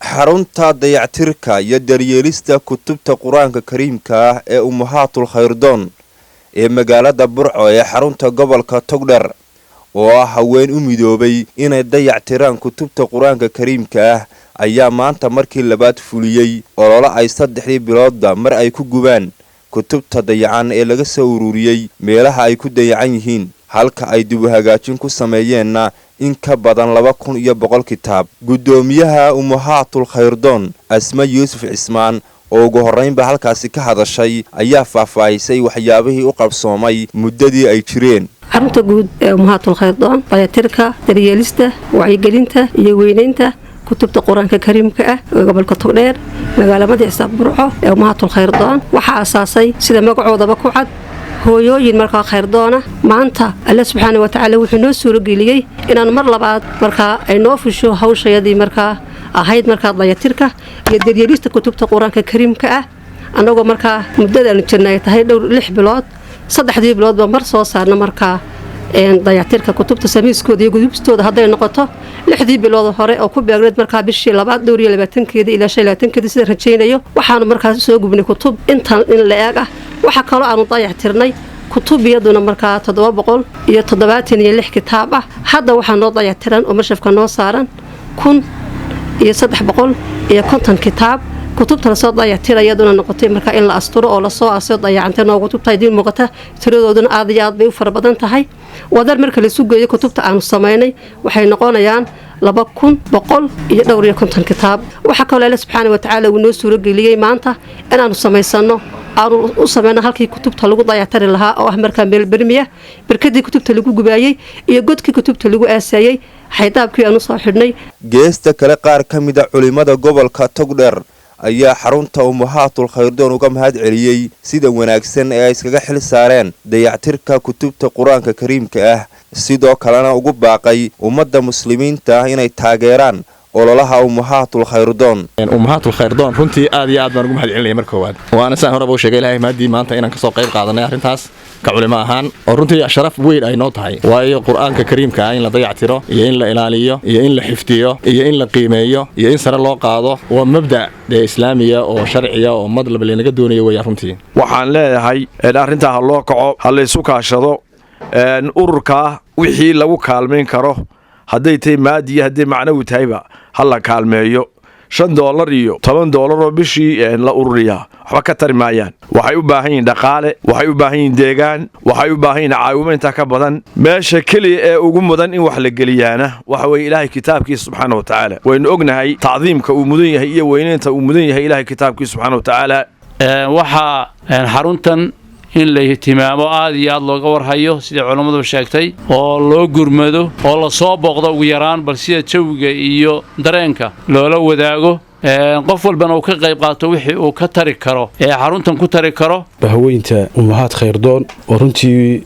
xarunta dayactirka iyo daryeelista kutubta quraanka kariimka ah ee Ummahatul Khayrdoon ee magaalada Burco ee xarunta gobolka Togdheer oo ah haween u midoobay inay dayactiraan kutubta quraanka kariimka ah ayaa maanta markii labaad fuliyay olole ay 3 biloodba mar ay ku gubaan kutubta dayacan ee laga soo ururiyay meelaha ay ku dayacan yihiin halka ay dib u hagaajin ku sameeyeenna in ka badan 2,100 kitaab. Gudoomiyaha Ummahatul Khayrdoon Asma Yuusuf Cismaan oo ugu horeynba halkaasi ka hadashay ayaa faahfaahisay waxyaabihii u qabsoomay muddadii ay jireen. xarunta guud ee Ummahatul Khayrdoon dayactirka, daryeelista, wacyigelinta iyo weynaynta kutubta quraanka kariimka ah ee gobolka Togdheer magaalada Burco ee Ummahatul Khayrdoon waxaa asaasay sida magacoodaba ku cad hooyooyin markaa Khayrdoona. maanta Allah subhanahu wa ta'ala wuxuu noo soo geliyay inaan mar labaad markaa ay noo fusho hawshayadii markaa ahayd markaa dayactirka iyo daryeelista kutubta quraanka kariimka ah anagoo markaa muddadan jirnay tahay 6 bilood 3 biloodba mar soo saarna markaa dayactirka kutubta samiiskooda iyo gudubtooda haday noqoto 6 bilood hore oo ku beegreed markaa bishii 22 ilaa 25 sida rajaynayo waxaanu markaa soo gubnay kutub intan in la eeg ah waxa kale aanu dayactirnay kutub iyaduna markaa 776 kitaab ah hadda waxaa noo dayactiran oo mashafka noo saaran 1350 kitaab kutubta la soo dayactirayaduna noqotay markaa in la asturo oo la soo aasay dayacantay noogu kutubta idin muuqata tiradooduna aad iyo aad bay u farabadan tahay wadar marka la isu geeyo kutubta aanu sameynay waxay noqonayaan 2,150 kitaab waxa kale Allah subhanahu wa ta'ala uu noo soo geliyay maanta inaanu sameysano aanu u sameeyna halkii kutubta lagu dayactiri lahaa oo ah markaa meel bermiya barkadii kutubta lagu gubaayay iyo godkii kutubta lagu aasayay xaydaabkii aanu soo xidhnay. geesta kale qaar ka mid ah culimada gobolka Togdheer ayaa xarunta Ummahatul Khayrdoon uga mahad celiyay sida wanaagsan ee ay iskaga xil saareen dayactirka kutubta quraanka kariimka ah sidoo kalena ugu baaqay ummadda muslimiinta inay taageeraan ololaha Ummahatul Khayrdoon. Ummahatul Khayrdoon runtii aad iyo aad baan ugu mahad celinay marka koowaad waana saan horeba u sheegay Ilaahay maadii maanta inaan ka soo qayb qaadanay arintaas ka culimo ahaan oo runtii sharaf weyn ay noo tahay waayo quraanka kariimka ah in la dayactiro iyo in la ilaaliyo iyo in la xifdiyo iyo in la qiimeeyo iyo in sare loo qaado waa mabda islaamiga oo sharciya oo madlab leenaga doonayo way runtii waxaan leeyahay arinta loo kaco hal isu kaashado ururka wixii lagu kaalmeyn karo haday tay maadi haday macnawi tahayba hal kaalmeeyo $5 iyo $10 oo bishii la ururiya waxba ka tarimayaan waxay u baahan yihiin dhaqaale waxay u baahan yihiin deegaan waxay u baahan yihiin caawinta ka badan meesha kaliya ee ugu mudan in wax la geliyaana waxa way Ilaahay kitaabkiisa subhanahu wa ta'ala waynu ognahay taadiimka uu mudan yahay iyo weynaynta uu mudan yahay Ilaahay kitaabkiisa subhanahu wa ta'ala waxa xaruntan in la ihtimaamo aad iyo aad looga warhayo sida culimadu sheegtay oo loo gurmado oo la soo booqdo ugu yaraan bal sida jawiga iyo dareenka loola wadaago qof walbana uu ka qayb qaato wixii uu ka tari karo ee xaruntan ku tari karo bahweynta Ummahatul Khayrdoon oo runtii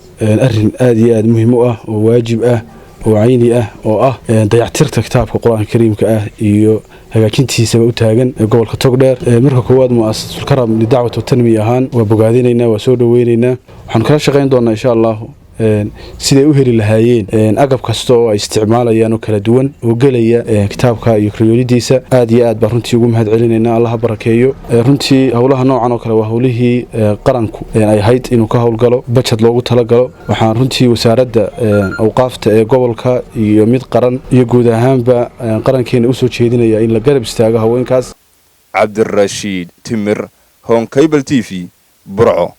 arrin aad iyo aad muhiim u ah oo waajib ah oo ayni ah oo ah dayactirka kitaabka quraanka kariimka ah iyo hagaajintiisa u taagan gobolka Togdheer marka koowaad mu'assasatul karam li dacwatu tanmiya ahaan waa bogaadinayna waa soo dhaweynayna waxaan kala shaqeyn doonaa insha Allah siday u heli lahaayeen agab kasta oo ay isticmaalayaan oo kala duwan oo galaya kitaabka iyo kriyoolidiisa aad iyo aad baan runtii ugu mahad celinayna Allah barakeeyo runtii hawlaha noocan oo kale waa hawlihii qaranku ay hayd inuu ka hawlgalo budget loogu talagalo waxaan runtii wasaaradda awqaafta ee gobolka iyo mid qaran iyo guud ahaanba qarankeena u soo jeedinaya in la garab istaago haweenkaas. Cabdirashiid Timir, Home Cable TV, Burco.